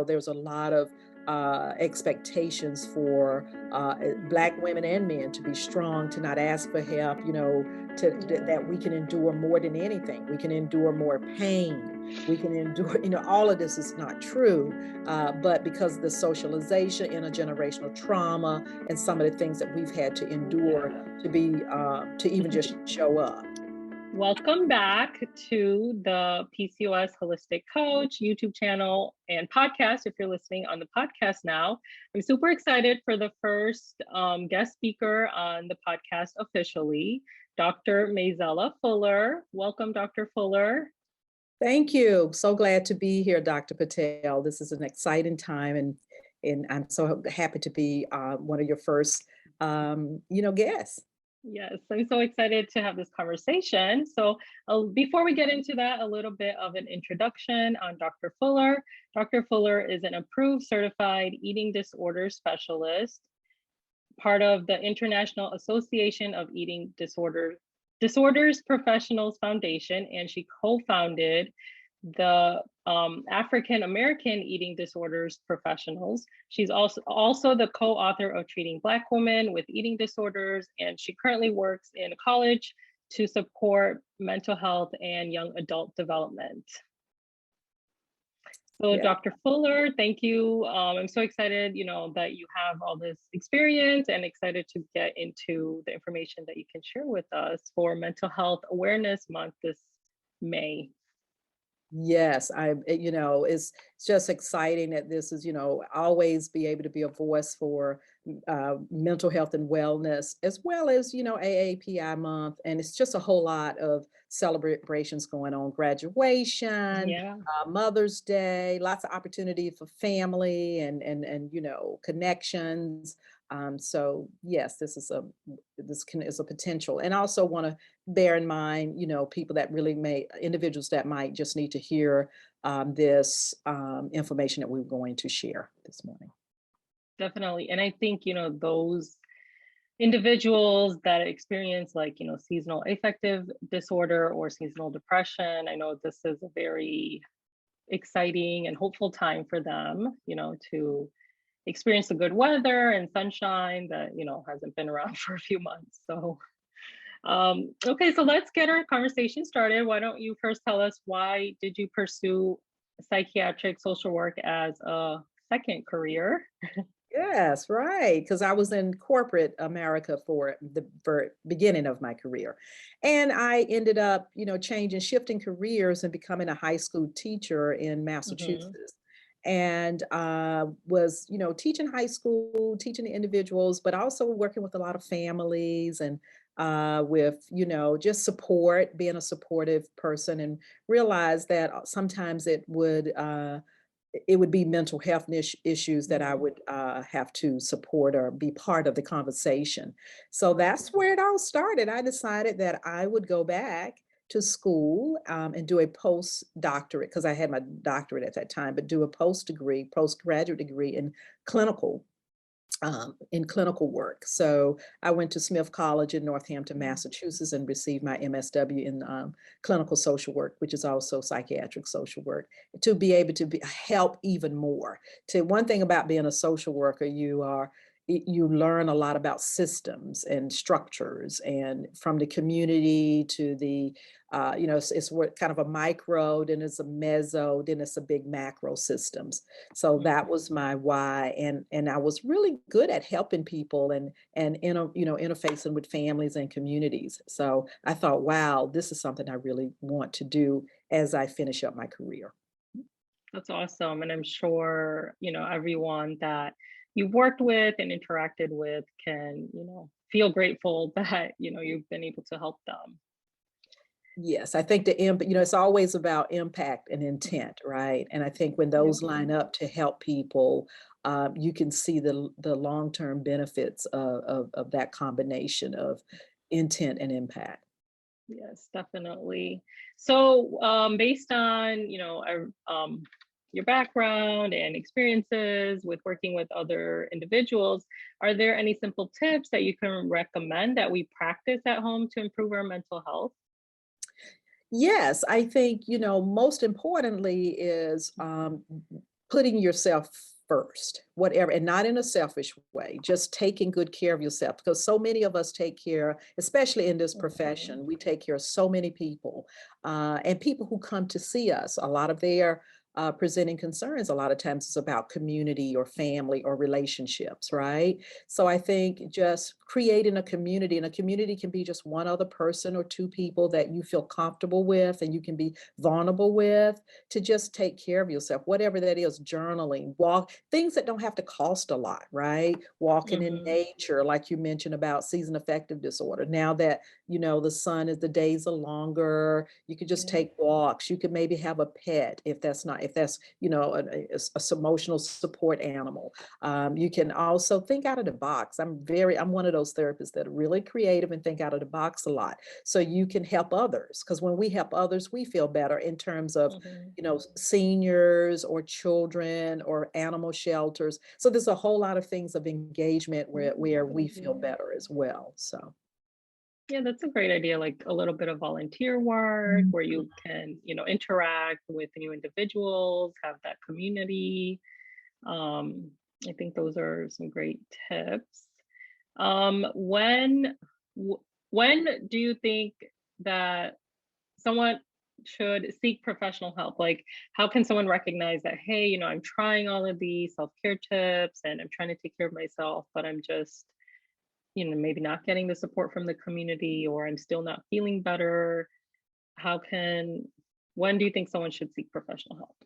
there's a lot of expectations for Black women and men to be strong, to not ask for help, that we can endure more than anything. We can endure more pain. We can endure, all of this is not true, but because of the socialization, intergenerational trauma, and some of the things that we've had to endure to even just show up. Welcome back to the PCOS Holistic Coach YouTube channel and podcast. If you're listening on the podcast now, I'm super excited for the first guest speaker on the podcast officially, Dr. Mazella Fuller. Welcome, Dr. Fuller. Thank you. So glad to be here, Dr. Patel. This is an exciting time, and I'm so happy to be one of your first, guests. Yes, I'm so excited to have this conversation. So before we get into that, a little bit of an introduction on Dr. Fuller. Dr. Fuller is an approved certified eating disorder specialist, part of the International Association of Eating Disorders Professionals Foundation, and she co-founded the African American Eating Disorders Professionals. She's also the co-author of Treating Black Women with Eating Disorders, and she currently works in a college to support mental health and young adult development. So yeah. Dr. Fuller, thank you. I'm so excited, that you have all this experience, and excited to get into the information that you can share with us for Mental Health Awareness Month this May. Yes, it's just exciting that this is, always be able to be a voice for mental health and wellness, as well as, AAPI month. And it's just a whole lot of celebrations going on, graduation, Mother's Day, lots of opportunity for family and connections. So yes, this is a potential, and I also want to bear in mind, people that individuals that might just need to hear this information that we're going to share this morning. Definitely, and I think those individuals that experience seasonal affective disorder or seasonal depression, I know this is a very exciting and hopeful time for them, to experience the good weather and sunshine that hasn't been around for a few months. So okay, so let's get our conversation started. Why don't you first tell us, why did you pursue psychiatric social work as a second career? Yes, right. Because I was in corporate America for the beginning of my career. And I ended up, shifting careers and becoming a high school teacher in Massachusetts. And was, teaching high school, teaching the individuals, but also working with a lot of families and with, just support, being a supportive person, and realized that sometimes it would be mental health issues that I would have to support or be part of the conversation. So that's where it all started. I decided that I would go back to school and do a postdoctorate, because I had my doctorate at that time, but do a postgraduate degree in clinical work. So I went to Smith College in Northampton, Massachusetts, and received my MSW in clinical social work, which is also psychiatric social work, to be able to help even more. One thing about being a social worker, you learn a lot about systems and structures, and from the community to the, it's kind of a micro, then it's a meso, then it's a big macro systems. So that was my why. And I was really good at helping people and interfacing with families and communities. So I thought, wow, this is something I really want to do as I finish up my career. That's awesome. And I'm sure, everyone that you've worked with and interacted with can, feel grateful that, you've been able to help them. Yes, I think it's always about impact and intent, right? And I think when those line up to help people, you can see the long-term benefits of that combination of intent and impact. Yes, definitely. So based on, your background and experiences with working with other individuals, are there any simple tips that you can recommend that we practice at home to improve our mental health? Yes, I think, most importantly is putting yourself first, whatever, and not in a selfish way, just taking good care of yourself, because so many of us take care, especially in this Mhm. profession, we take care of so many people, and people who come to see us, a lot of their presenting concerns, a lot of times it's about community or family or relationships, right? So I think just creating a community, and a community can be just one other person or two people that you feel comfortable with and you can be vulnerable with, to just take care of yourself, whatever that is, journaling, walk, things that don't have to cost a lot, right? Walking in Mhm. nature, like you mentioned about season affective disorder. Now that, the sun is, the days are longer, you could just Yeah. take walks. You could maybe have a pet if that's, a emotional support animal. You can also think out of the box. I'm one of those therapists that are really creative and think out of the box a lot. So you can help others, because when we help others, we feel better in terms of, Mhm. seniors or children or animal shelters. So there's a whole lot of things of engagement where we feel Yeah. better as well. So. Yeah, that's a great idea. Like a little bit of volunteer work Mhm. where you can, interact with new individuals, have that community. Um, I think those are some great tips. Um, when when do you think that someone should seek professional help? Like, how can someone recognize that, hey, I'm trying all of these self-care tips and I'm trying to take care of myself, but I'm just, maybe not getting the support from the community, or I'm still not feeling better. How can, when do you think someone should seek professional help?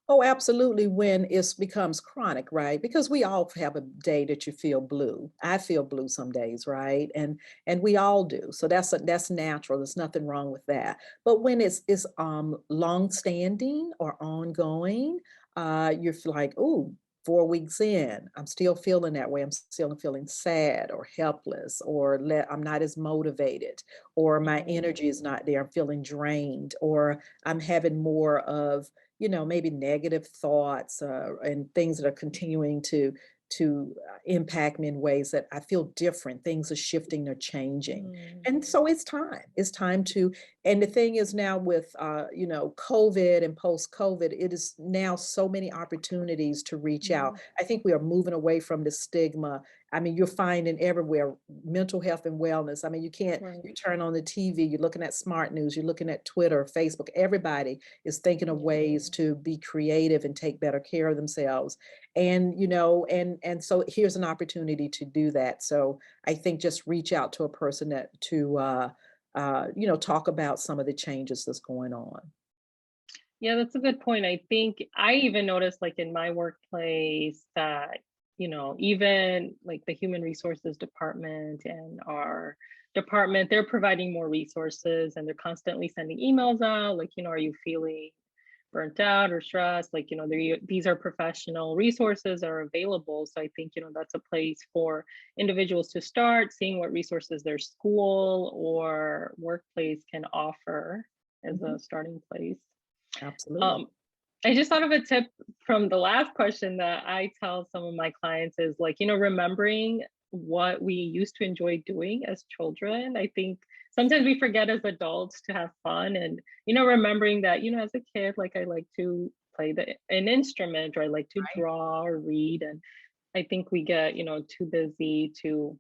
Oh, absolutely, when it becomes chronic, right? Because we all have a day that you feel blue. I feel blue some days, right? And we all do. So that's natural. There's nothing wrong with that. But when it's long standing or ongoing, you're like, oh, 4 weeks in, I'm still feeling that way. I'm still feeling sad or helpless, or I'm not as motivated, or my Mhm. energy is not there. I'm feeling drained, or I'm having more of, maybe negative thoughts, and things that are continuing to impact me in ways that I feel different. Things are shifting, they're changing. Mm. And so it's time. It's time to, and the thing is now with, COVID and post-COVID, it is now so many opportunities to reach out. Mm. I think we are moving away from the stigma. I mean, you're finding everywhere mental health and wellness. I mean, you Right. turn on the TV, you're looking at smart news, you're looking at Twitter, Facebook, everybody is thinking of Yeah. ways to be creative and take better care of themselves. And, and so here's an opportunity to do that. So I think just reach out to a person talk about some of the changes that's going on. Yeah, that's a good point. I think I even noticed, like in my workplace, that, even like the human resources department and our department, they're providing more resources and they're constantly sending emails out, like, are you feeling burnt out or stressed? Like, these are professional resources are available. So I think, that's a place for individuals to start seeing what resources their school or workplace can offer as Mhm. a starting place. Absolutely. Um, I just thought of a tip from the last question that I tell some of my clients is like, remembering what we used to enjoy doing as children. I think sometimes we forget as adults to have fun, and, remembering that, as a kid, like I like to play an instrument, or I like to Right. draw or read. And I think we get, too busy to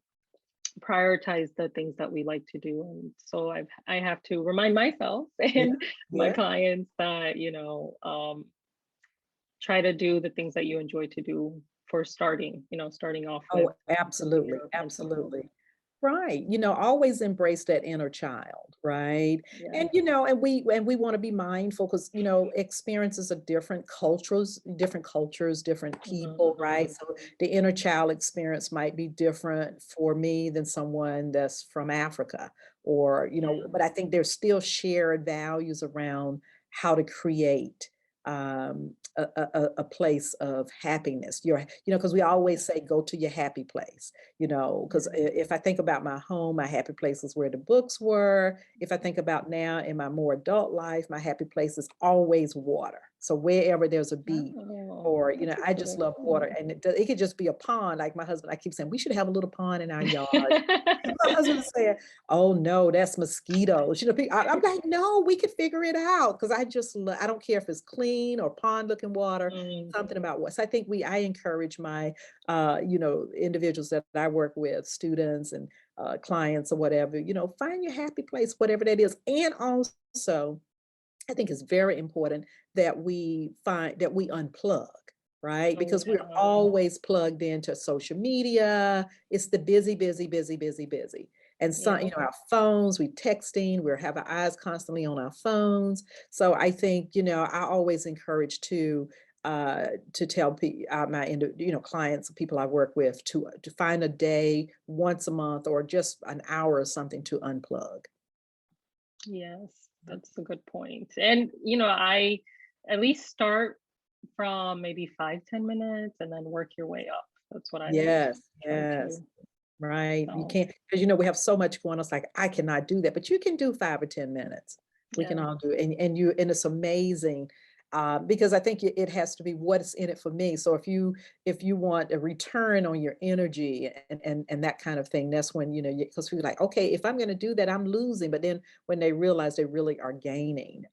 prioritize the things that we like to do. And so I have to remind myself Yeah. and my Yeah. clients that, try to do the things that you enjoy to do for starting off with Oh, taking care absolutely. of mental health. Absolutely. Right. Always embrace that inner child, right? Yeah. And we want to be mindful because, experiences of different cultures, different Mhm. people, right? So the inner child experience might be different for me than someone that's from Africa, or, Yeah. but I think there's still shared values around how to create a place of happiness. Because we always say go to your happy place, because Yeah. if I think about my home, my happy place is where the books were. If I think about now in my more adult life, my happy place is always water. So wherever there's a beach, Oh, or, that's a I good just love water, idea. and it could just be a pond. Like my husband, I keep saying, we should have a little pond in our yard. My husband said, "Oh no, that's mosquitoes." I'm like, "No, we could figure it out." Because I don't care if it's clean or pond looking water, Mm, something about what. So I think I encourage my, individuals that I work with, students and clients or whatever, find your happy place, whatever that is. And also, I think it's very important that we unplug, right? oh Because we're yeah, always plugged into social media. It's the busy, busy, busy, busy, busy. And some, yeah. our phones, we texting, we have our eyes constantly on our phones. So I think, I always encourage to tell clients, people I work with, to find a day once a month or just an hour or something to unplug. Yes, that's a good point. And I at least start from maybe 5, 10 minutes and then work your way up. That's what I like to Yes, try to yes. do. Right. You So can't, because we have so much going on. It's like, I cannot do that, but you can do 5 or 10 minutes. We can yeah. all do it. And it's amazing. Because I think it has to be what's in it for me. So if you want a return on your energy and that kind of thing, that's when, because we're like, okay, if I'm going to do that, I'm losing. But then when they realize they really are gaining,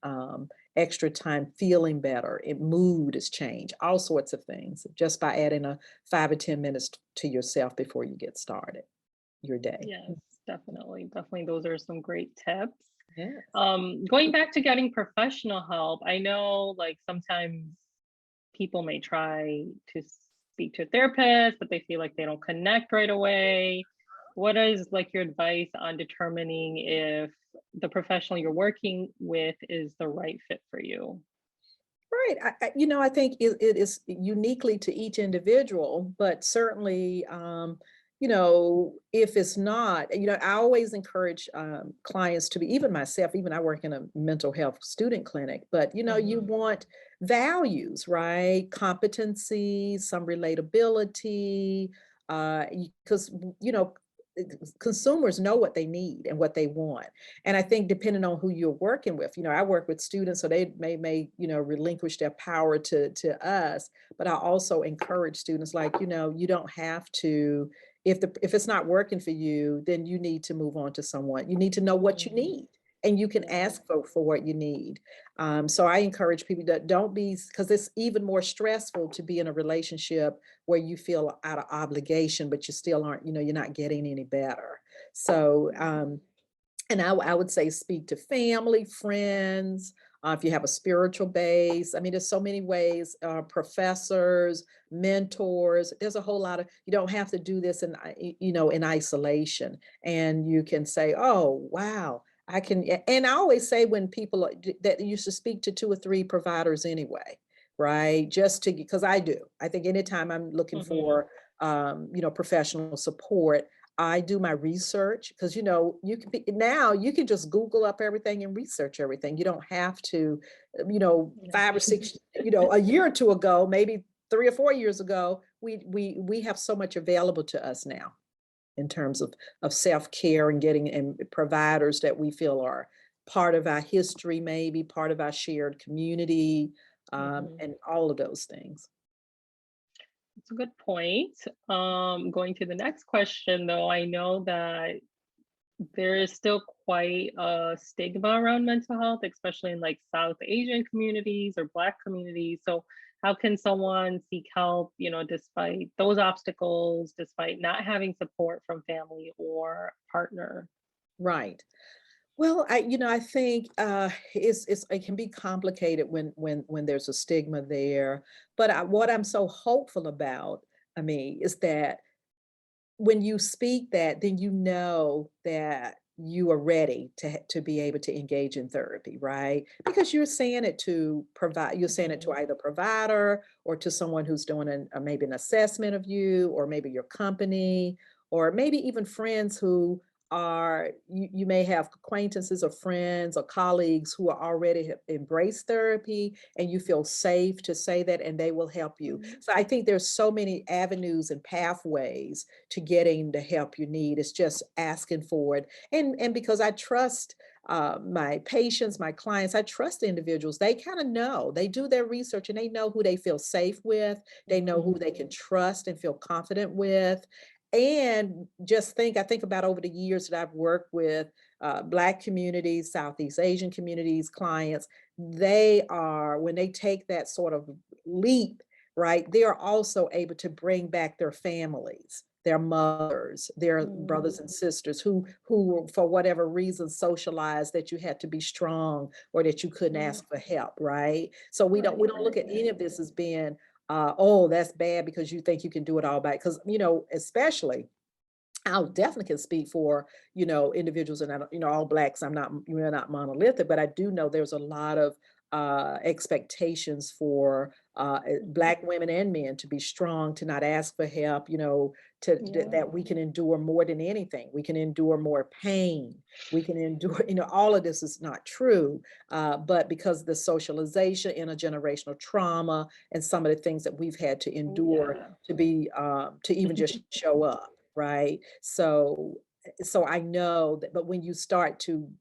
extra time, feeling better, mood is changed, all sorts of things, just by adding a 5 or 10 minutes to yourself before you get started your day. Yes, definitely. Definitely those are some great tips. Yes. Going back to getting professional help, I know like sometimes people may try to speak to a therapist, but they feel like they don't connect right away. What is like your advice on determining if the professional you're working with is the right fit for you? Right. I think it is uniquely to each individual, but certainly, if it's not, I always encourage clients to be, even myself, even I work in a mental health student clinic, but, you Mhm. want values, right? Competency, some relatability, because, consumers know what they need and what they want. And I think depending on who you're working with, I work with students, so they may relinquish their power to us. But I also encourage students, like, you don't have to, if it's not working for you, then you need to move on to someone. You need to know what you Mm, need. And you can yeah. ask for what you need. So I encourage people that don't be, because it's even more stressful to be in a relationship where you feel out of obligation, but you still aren't, you're not getting any better. So, and I would say speak to family, friends, if you have a spiritual base. I mean, there's so many ways, professors, mentors. There's a whole lot of, you don't have to do this in isolation. And you can say, oh, wow, I can. And I always say, when people that you should speak to 2 or 3 providers anyway, right? Just to, because I do. I think anytime I'm looking Mhm. for, professional support, I do my research, because you can just Google up everything and research everything. You don't have to, Yeah. 5 or 6, a year or two ago, maybe 3 or 4 years ago, we have so much available to us now in terms of self-care and getting and providers that we feel are part of our history, maybe part of our shared community, Mhm. and all of those things. That's a good point. Going to the next question, though, I know that there is still quite a stigma around mental health, especially in like South Asian communities or Black communities. So, how can someone seek help, despite those obstacles, despite not having support from family or partner? Right. Well, I think it can be complicated when there's a stigma there. But what I'm so hopeful about, I mean, is that when you speak that, then you know that you are ready to be able to engage in therapy, right? Because you're saying it to Mhm. either provider or to someone who's doing maybe an assessment of you, or maybe your company, or maybe even friends who you may have acquaintances or friends or colleagues who are already have embraced therapy, and you feel safe to say that, and they will help you. Mhm. So I think there's so many avenues and pathways to getting the help you need. It's just asking for it. And because I trust my patients, my clients, I trust the individuals. They kind of know, they do their research and they know who they feel safe with. They know who they can trust and feel confident with. And just I think about over the years that I've worked with Black communities, Southeast Asian communities, clients, when they take that sort of leap, right, they are also able to bring back their families, their mothers, their brothers and sisters who were, for whatever reason, socialized that you had to be strong or that you couldn't Mhm. ask for help, right? So we don't look Right. at any of this as being oh, that's bad because you think you can do it all back. Because, especially, I'll definitely can speak for, individuals, and I don't, all Blacks. We're not monolithic, but I do know there's a lot of expectations for Mhm. Black women and men to be strong, to not ask for help, Yeah. that we can endure more than anything. We can endure more pain. We can endure, all of this is not true, but because of the socialization, intergenerational trauma, and some of the things that we've had to endure Yeah. to even just show up, right? So I know that, but when you start to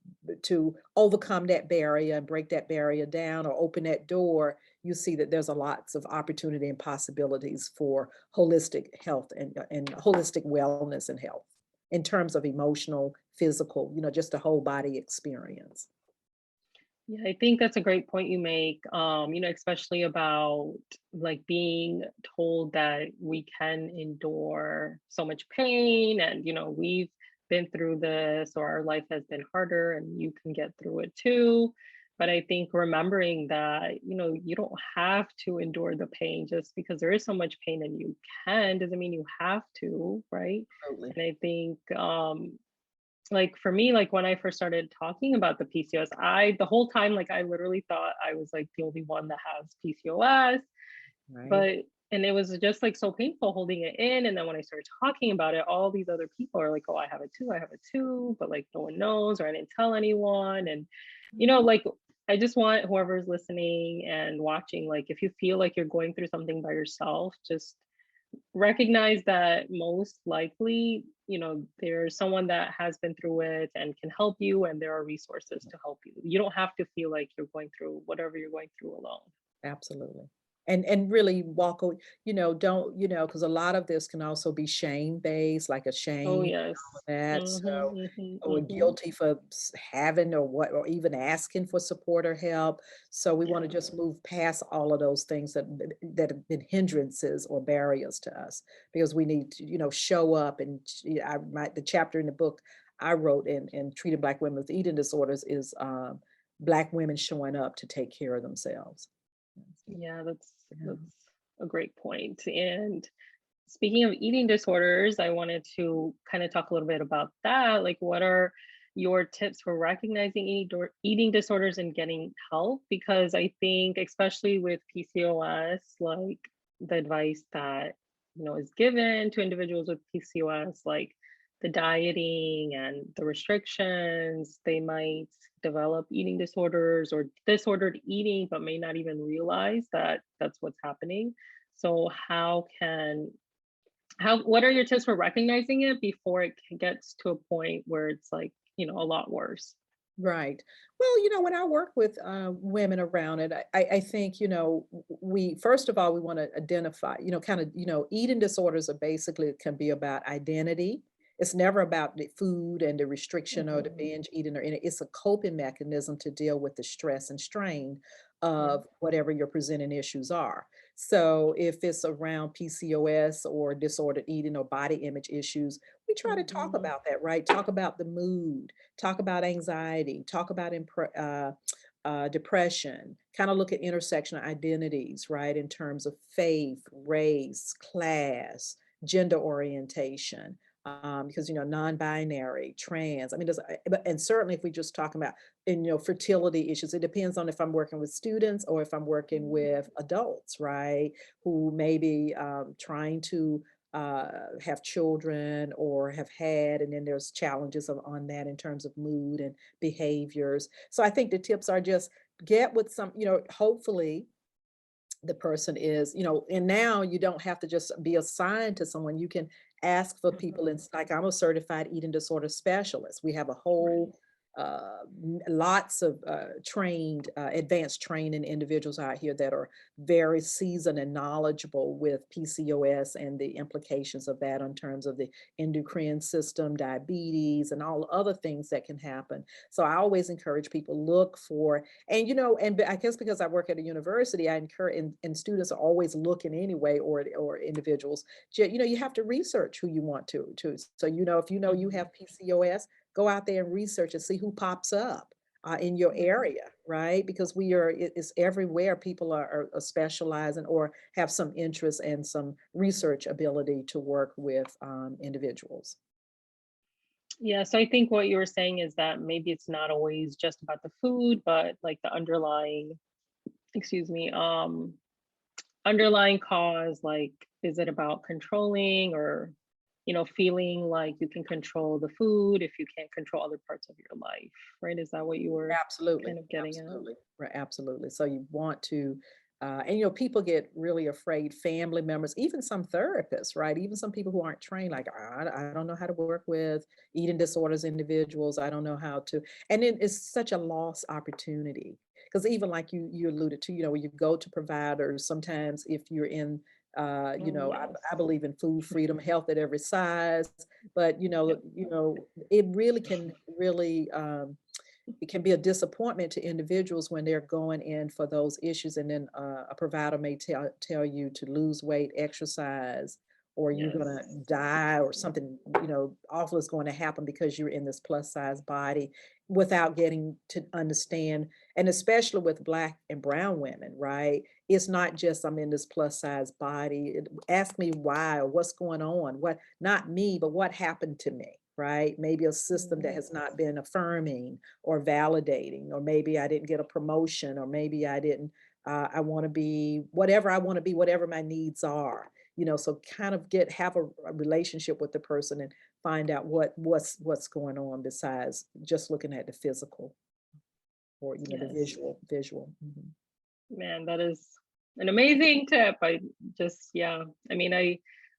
overcome that barrier and break that barrier down or open that door, you see that there's a lots of opportunity and possibilities for holistic health and holistic wellness and health in terms of emotional, physical, just a whole body experience. Yeah, I think that's a great point you make. Especially about like being told that we can endure so much pain and we've been through this or our life has been harder and you can get through it too. But I think remembering that, you don't have to endure the pain just because there is so much pain and you can doesn't mean you have to, right? Absolutely. And I think like for me, like when I first started talking about the PCOS, the whole time, like I literally thought I was like the only one that has PCOS, Right. but and it was just like so painful holding it in. And then when I started talking about it, all these other people are like, oh, I have it too, I have it too, but like no one knows or I didn't tell anyone. And like I just want whoever's listening and watching, like if you feel like you're going through something by yourself, just recognize that most likely, there's someone that has been through it and can help you, and there are resources to help you. You don't have to feel like you're going through whatever you're going through alone. Absolutely. And really don't, because a lot of this can also be shame-based, like a Oh, shame yes. and all of that. So, Mm-hmm, hmm or hmm guilty for having or even asking for support or help. So we want to Yeah. just move past all of those things that have been hindrances or barriers to us, because we need to, show up. And the chapter in the book I wrote in treating Black women with eating disorders is Black women showing up to take care of themselves. Yeah, that's Yeah. a great point. And speaking of eating disorders, I wanted to kind of talk a little bit about that. Like, what are your tips for recognizing eating disorders and getting help? Because I think, especially with PCOS, like the advice that is given to individuals with PCOS, like the dieting and the restrictions, they might develop eating disorders or disordered eating, but may not even realize that that's what's happening. So, what are your tips for recognizing it before it gets to a point where it's like, a lot worse? Right. Well, when I work with women around it, I think, we, first of all, we want to identify, kind of, eating disorders are basically, it can be about identity. It's never about the food and the restriction or the Mhm. binge eating or any, it's a coping mechanism to deal with the stress and strain Yeah. of whatever your presenting issues are. So if it's around PCOS or disordered eating or body image issues, we try to talk Mhm. about that, right? Talk about the mood, talk about anxiety, talk about depression, kind of look at intersectional identities, right, in terms of faith, race, class, gender orientation, because, non-binary, trans. I mean, and certainly if we just talk about, fertility issues, it depends on if I'm working with students or if I'm working Mhm. with adults, right, who may be trying to have children or have had, and then there's challenges on that in terms of mood and behaviors. So I think the tips are just get with some, hopefully the person is, and now you don't have to just be assigned to someone. You can ask for people. Mhm. And like, I'm a certified eating disorder specialist. We have a Right. whole lots of trained, advanced training individuals out here that are very seasoned and knowledgeable with PCOS and the implications of that in terms of the endocrine system, diabetes, and all other things that can happen. So I always encourage people look for, and I guess because I work at a university, I encourage, and students are always looking anyway, or individuals. You have to research who you want to. So if you Mhm. have PCOS, go out there and research and see who pops up in your Right. area, right? Because it's everywhere. People are specializing or have some interest and some research ability to work with individuals. Yeah, so I think what you were saying is that maybe it's not always just about the food, but like the underlying, excuse me, underlying cause, like is it about controlling or feeling like you can control the food if you can't control other parts of your life, right? Is that what you were Absolutely, kind of getting at? absolutely, right, absolutely. So you want to, and people get really afraid, family members, even some therapists, right? Even some people who aren't trained, like, I don't know how to work with eating disorders individuals. I don't know how to, and it is such a lost opportunity. Because even like you alluded to, when you go to providers, sometimes if you're in, Oh, yes. I believe in food freedom, health at every size, but Yep. it really can really it can be a disappointment to individuals when they're going in for those issues, and then a provider may tell you to lose weight, exercise, or you're Yes. gonna die, or something awful is going to happen because you're in this plus size body, without getting to understand. And especially with Black and brown women, right? It's not just I'm in this plus size body. Ask me why, or what's going on. What, not me, but what happened to me, right? Maybe a system that Mhm. has not been affirming or validating, or maybe I didn't get a promotion, or maybe I didn't, I want to be whatever I want to be, whatever my needs are, so kind of have a relationship with the person and find out what's going on besides just looking at the physical, or, the Yes. visual. Mhm. Man, that is an amazing tip. I just, yeah. I mean,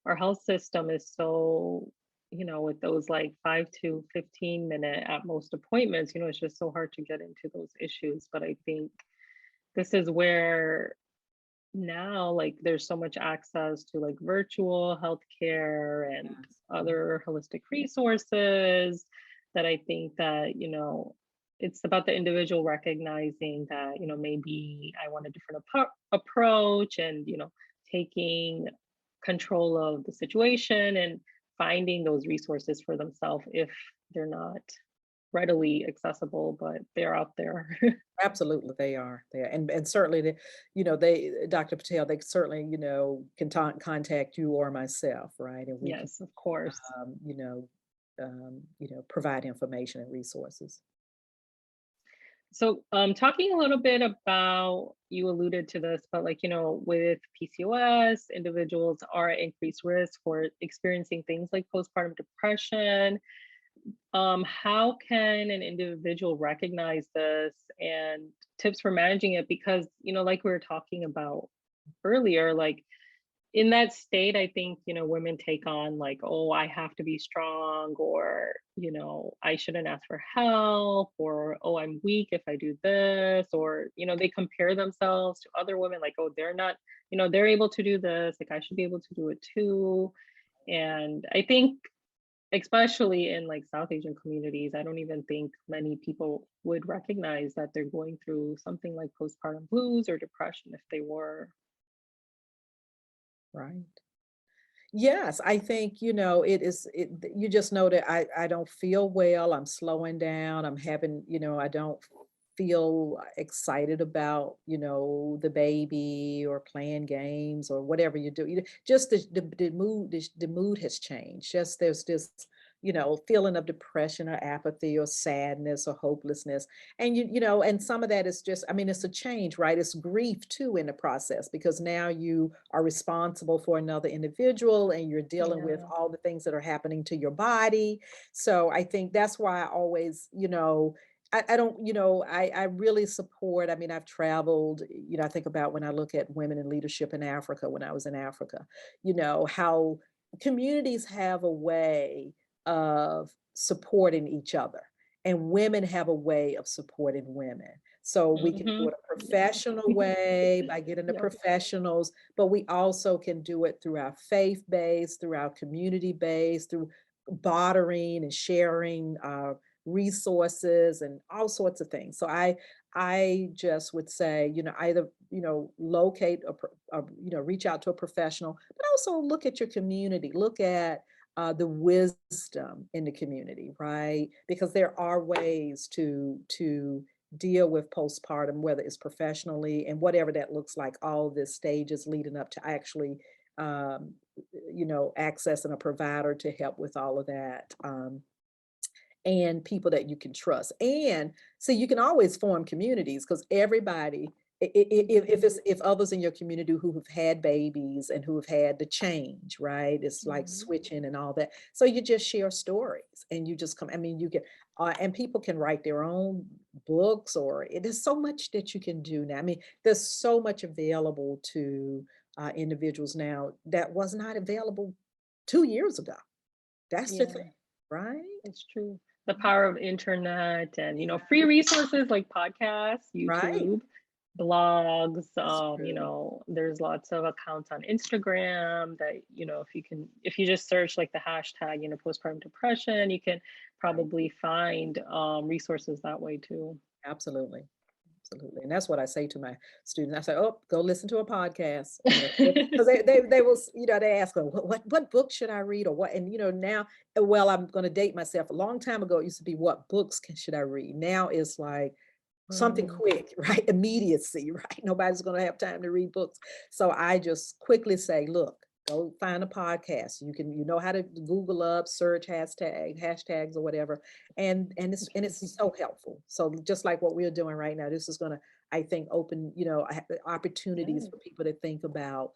our health system is so, with those like 5 to 15 minute at most appointments, it's just so hard to get into those issues. But I think this is where now, like, there's so much access to like virtual healthcare and Yes. Mhm. other holistic resources that I think that, it's about the individual recognizing that, maybe I want a different approach and, taking control of the situation and finding those resources for themselves if they're not readily accessible, but they're out there. Absolutely, they are. They are, and certainly, they, Dr. Patel, they certainly, can contact you or myself, right? And we can, Yes, of course. um, you know, provide information and resources. So, talking a little bit about, you alluded to this, but like, with PCOS, individuals are at increased risk for experiencing things like postpartum depression. How can an individual recognize this and tips for managing it? Because, like we were talking about earlier, like in that state, I think, women take on like, oh, I have to be strong, or, I shouldn't ask for help, or, oh, I'm weak if I do this, or, they compare themselves to other women, like, oh, they're not, they're able to do this, like, I should be able to do it too. And I think, especially in like South Asian communities, I don't even think many people would recognize that they're going through something like postpartum blues or depression if they were. Right. Yes, I think, you just know that I don't feel well, I'm slowing down, I'm having, I don't feel excited about, the baby, or playing games, or whatever you do. Just the mood has changed. Just there's this, feeling of depression or apathy or sadness or hopelessness. And and some of that is just, I mean, it's a change, right? It's grief too in the process, because now you are responsible for another individual and you're dealing with Yeah. all the things that are happening to your body. So I think that's why I always, I don't, I really support, I mean, I've traveled, I think about when I look at women in leadership in Africa, when I was in Africa, how communities have a way of supporting each other, and women have a way of supporting women. So we can do Hmm. it a Yeah. professional way by getting the Yep. professionals, but we also can do it through our faith base, through our community base, through bartering and sharing resources and all sorts of things. So I just would say, either, locate reach out to a professional, but also look at your community, look at the wisdom in the community, right? Because there are ways to deal with postpartum, whether it's professionally and whatever that looks like, all the stages leading up to actually, um, accessing a provider to help with all of that. And people that you can trust. And so you can always form communities, because everybody, if others in your community who have had babies and who have had the change, right? It's like Mhm. switching and all that. So you just share stories and you just come, I mean, you get, and people can write their own books, or there's so much that you can do now. I mean, there's so much available to individuals now that was not available 2 years ago. That's the Yeah, thing, right? that's true. The power of internet and, free resources like podcasts, Right. YouTube, blogs, That's true. there's lots of accounts on Instagram that, if you just search like the hashtag, postpartum depression, you can Right. probably find resources that way too. Absolutely. Absolutely. And that's what I say to my students. I say, oh, go listen to a podcast, because they will, they ask, oh, what book should I read, or what? And, now, well, I'm going to date myself. A long time ago, it used to be, what books should I read? Now it's like something Mm, quick, right? Immediacy, right? Nobody's going to have time to read books. So I just quickly say, look, go find a podcast. You know how to Google up, search hashtags or whatever. And it's so helpful. So just like what we're doing right now, this is going to, I think, open, opportunities yeah. for people to think about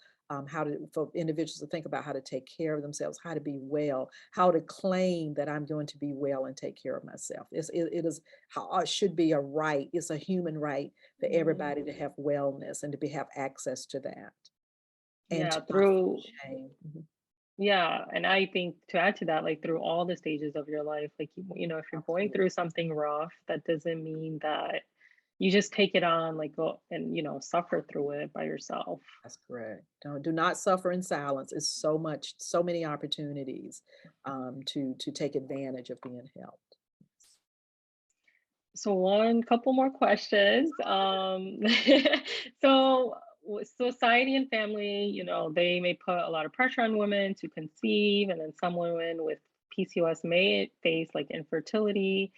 for individuals to think about how to take care of themselves, how to be well, how to claim that I'm going to be well and take care of myself. It is how it should be a right. It's a human right for Mm, everybody to have wellness and to have access to that, and yeah, to not feel through shame. Mhm. Yeah, and I think to add to that, like through all the stages of your life, like if you're going Absolutely. through something rough, that doesn't mean that you just take it on, like go and suffer through it by yourself. That's correct. Do not suffer in silence. It's so many opportunities to take advantage of being helped. So one couple more questions. So society and family, they may put a lot of pressure on women to conceive, and then some women with PCOS may face like infertility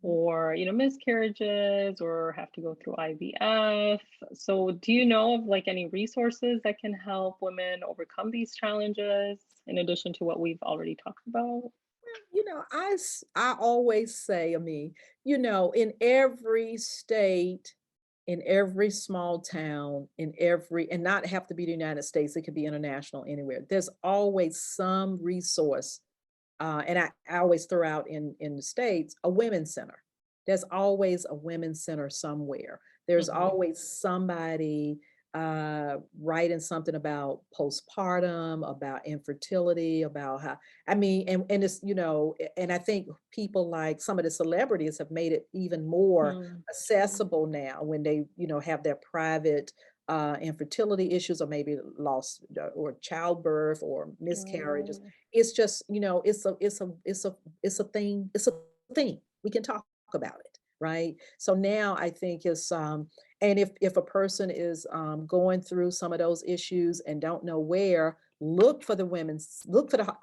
or miscarriages or have to go through IVF. So do you know of like any resources that can help women overcome these challenges in addition to what we've already talked about? I always say, I mean, in every state, in every small town, and not have to be the United States, it could be international anywhere. There's always some resource, and I always throw out in the States a women's center. There's always a women's center somewhere. There's Hmm. always somebody writing something about postpartum, about infertility, about how, I mean, and it's, and I think people like some of the celebrities have made it even more True. accessible now when they, have their private infertility issues, or maybe loss or childbirth or miscarriages. Oh, It's just, it's a thing. We can talk about it, right? So now I think it's and if a person is going through some of those issues and don't know where, look for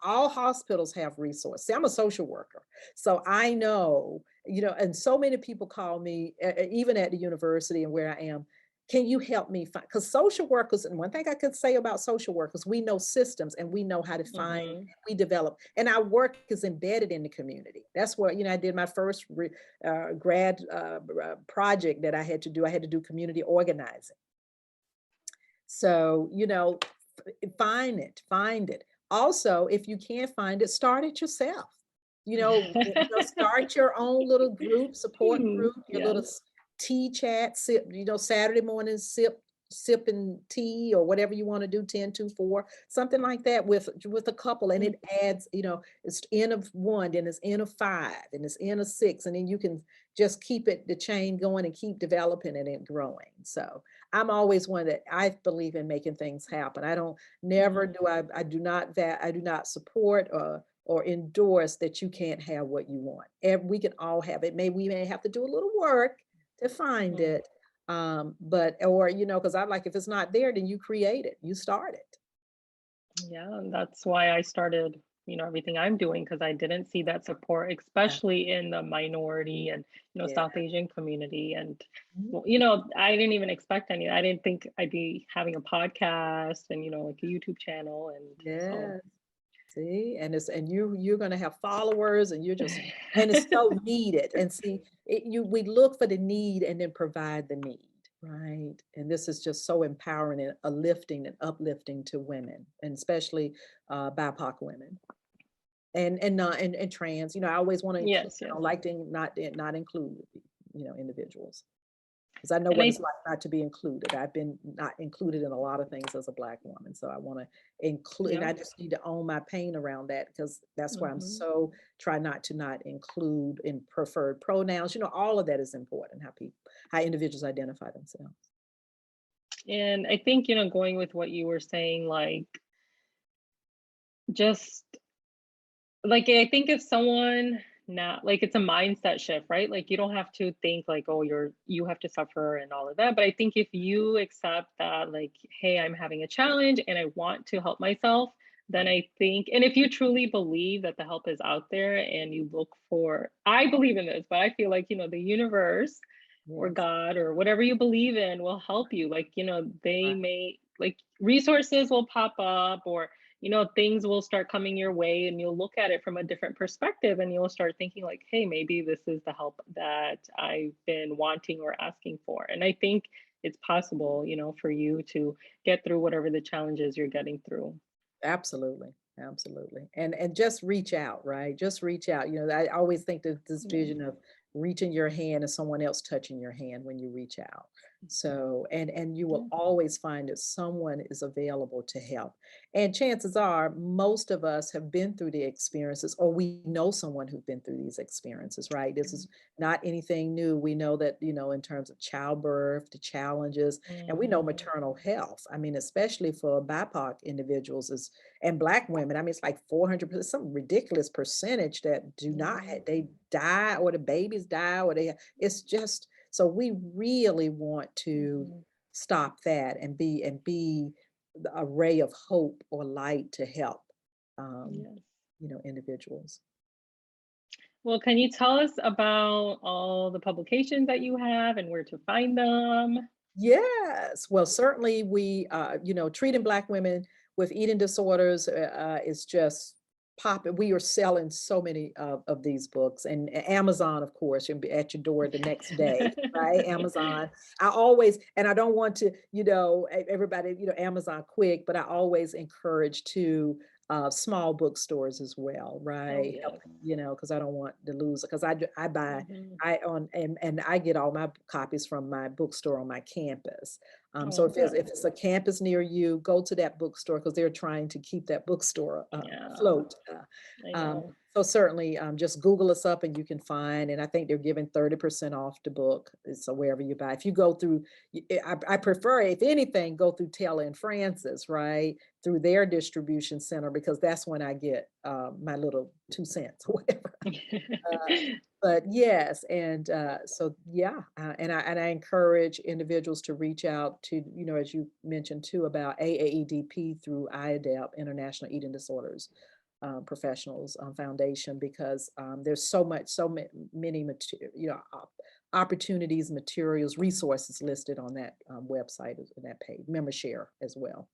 all hospitals have resources. See, I'm a social worker, so I know, and so many people call me, even at the university and where I am, can you help me find, because social workers, and one thing I could say about social workers, we know systems and we know how to find, Mhm. we develop, and our work is embedded in the community. That's what, I did my first grad project that I had to do. I had to do community organizing. So, find it. Also, if you can't find it, start it yourself. Start your own little group, support group, your little Yes. tea chat, sip, Saturday morning sipping tea or whatever you want to do, 10, 2, 4, something like that with a couple. And it adds, it's N of 1, then it's N of 5, and it's N of 6, and then you can just keep the chain going and keep developing it and growing. So I'm always one that I believe in making things happen. I don't, never do I do not support or endorse that you can't have what you want. We can all have it. We may have to do a little work to find it. But, because I like, if it's not there, then you create it, you start it. Yeah, and that's why I started, everything I'm doing, because I didn't see that support, Yeah. especially in the minority and, Yeah. South Asian community. And, Mhm. well, I didn't even expect any. I didn't think I'd be having a podcast and, like a YouTube channel. And so, Yeah. See, and you're going to have followers, and and it's so needed. And see, we look for the need and then provide the need, right? And this is just so empowering and uplifting to women, and especially BIPOC women, and trans. I always want to include. yes, I yes. don't like to not include, individuals. Because I know And what I, it's like not to be included. I've been not included in a lot of things as a Black woman. So I want to include, and yeah. I just need to own my pain around that, because that's why I'm Mhm. so try not to not include in preferred pronouns. All of that is important, how individuals identify themselves. And I think, going with what you were saying, like, just like, I think if someone not like, it's a mindset shift, right? Like, you don't have to think like, oh, you have to suffer and all of that. But I think if you accept that, like, hey, I'm having a challenge and I want to help myself, then Right. I think, and if you truly believe that the help is out there and you look for, I believe in this, but I feel like, the universe or Yes. God or whatever you believe in will help you. Like, they Right. may, like, resources will pop up, or things will start coming your way, and you'll look at it from a different perspective, and you'll start thinking like, hey, maybe this is the help that I've been wanting or asking for. And I think it's possible, for you to get through whatever the challenges you're getting through. Absolutely. Absolutely. And just reach out, right? Just reach out. I always think that this Yeah. vision of reaching your hand and someone else touching your hand when you reach out. So, and you will Yeah. always find that someone is available to help. And chances are most of us have been through the experiences, or we know someone who's been through these experiences, right? This is not anything new. We know that, in terms of childbirth, the challenges, and we know Mhm. maternal health. I mean, especially for BIPOC individuals and Black women. I mean, it's like 400%, some ridiculous percentage that do not, Mhm. they die, or the babies die, or it's just, so we really want to Mhm. stop that and be a ray of hope or light to help, um, Yes. individuals. Well, can you tell us about all the publications that you have and where to find them? Yes. Well, certainly treating Black women with eating disorders is just popping. We are selling so many of these books, and Amazon, of course, you'll be at your door the next day, right? Amazon. And I don't want to, everybody, Amazon quick, but I always encourage to small bookstores as well, Oh, right? yes. Because I don't want to lose, because I buy Mhm. and I get all my copies from my bookstore on my campus. So Oh, if good. it's a campus near you, go to that bookstore, because they're trying to keep that bookstore Yeah, afloat. I Um, know. so certainly, just Google us up and you can find, and I think they're giving 30% off the book. So wherever you buy, if you go through, I prefer, if anything, go through Taylor and Francis, right? Through their distribution center, because that's when I get my little 2 cents or whatever. But yes, and so yeah, and I encourage individuals to reach out to, as you mentioned too, about AAEDP through IADEP, International Eating Disorders Professionals Foundation, because there's so many material, opportunities, materials, resources listed on that website, that page, MemberShare as well.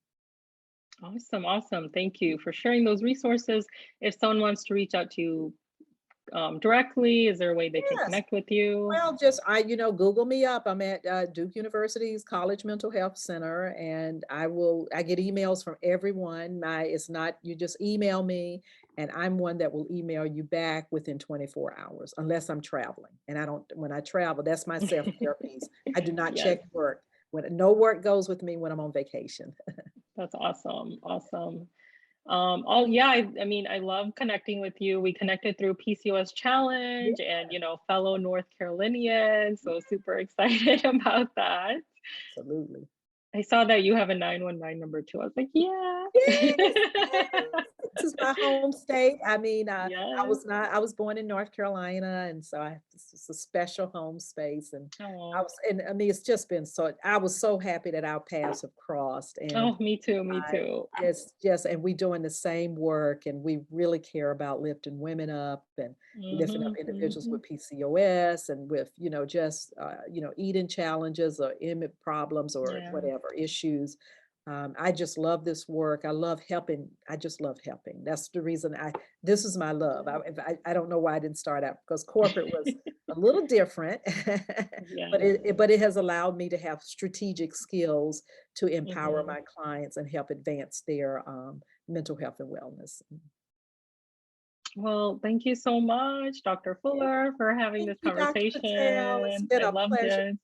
Awesome, awesome. Thank you for sharing those resources. If someone wants to reach out to you directly, is there a way they can Yes. connect with you? Well, Google me up. I'm at Duke University's College Mental Health Center, and I get emails from everyone. It's not, you just email me, and I'm one that will email you back within 24 hours, unless I'm traveling. And when I travel, that's my self-care piece. I do not Yes, check work. No work goes with me when I'm on vacation. that's awesome. Awesome. Yeah, I mean, I love connecting with you. We connected through PCOS Yeah, Challenge and, fellow North Carolinian. So super excited about that. absolutely. I saw that you have a 919 number too. I was like, yeah. Yes, yes. This is my home state. I mean, Yes. I was born in North Carolina, and so this is a special home space. And Oh, I mean, it's just been I was so happy that our paths have crossed. And oh, me too. Me I too. and we doing the same work, and we really care about lifting women up and lifting up Hmm. individuals Hmm. with PCOS and with, eating challenges or image problems or Yeah. whatever issues. I just love this work. I love helping. I just love helping. That's the reason this is my love. I don't know why I didn't start out, because corporate was a little different, but Yeah. it has allowed me to have strategic skills to empower Hmm. my clients and help advance their mental health and wellness. Well, thank you so much, Dr. Yeah, Fuller, for having thank this you, Dr. Patel. It's conversation. been I a loved pleasure. it.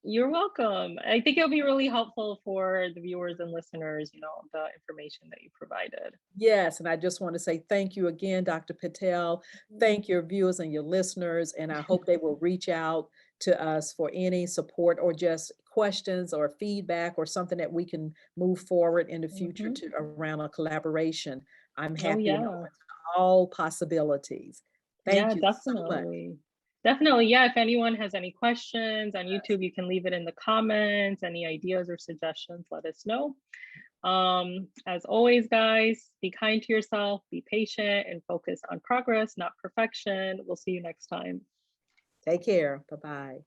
You're welcome. I think it'll be really helpful for the viewers and listeners, the information that you provided. Yes, and I just want to say thank you again, Dr. Patel. Thank your viewers and your listeners, and I hope they will reach out to us for any support or just questions or feedback or something that we can move forward in the future Hmm. to around a collaboration. I'm Oh, happy and yeah. open to all possibilities. Yeah, Thank you so much. definitely. Definitely. Yeah. If anyone has any questions on YouTube, you can leave it in the comments. Any ideas or suggestions, let us know. As always, guys, be kind to yourself, be patient, and focus on progress, not perfection. We'll see you next time. Take care. Bye-bye.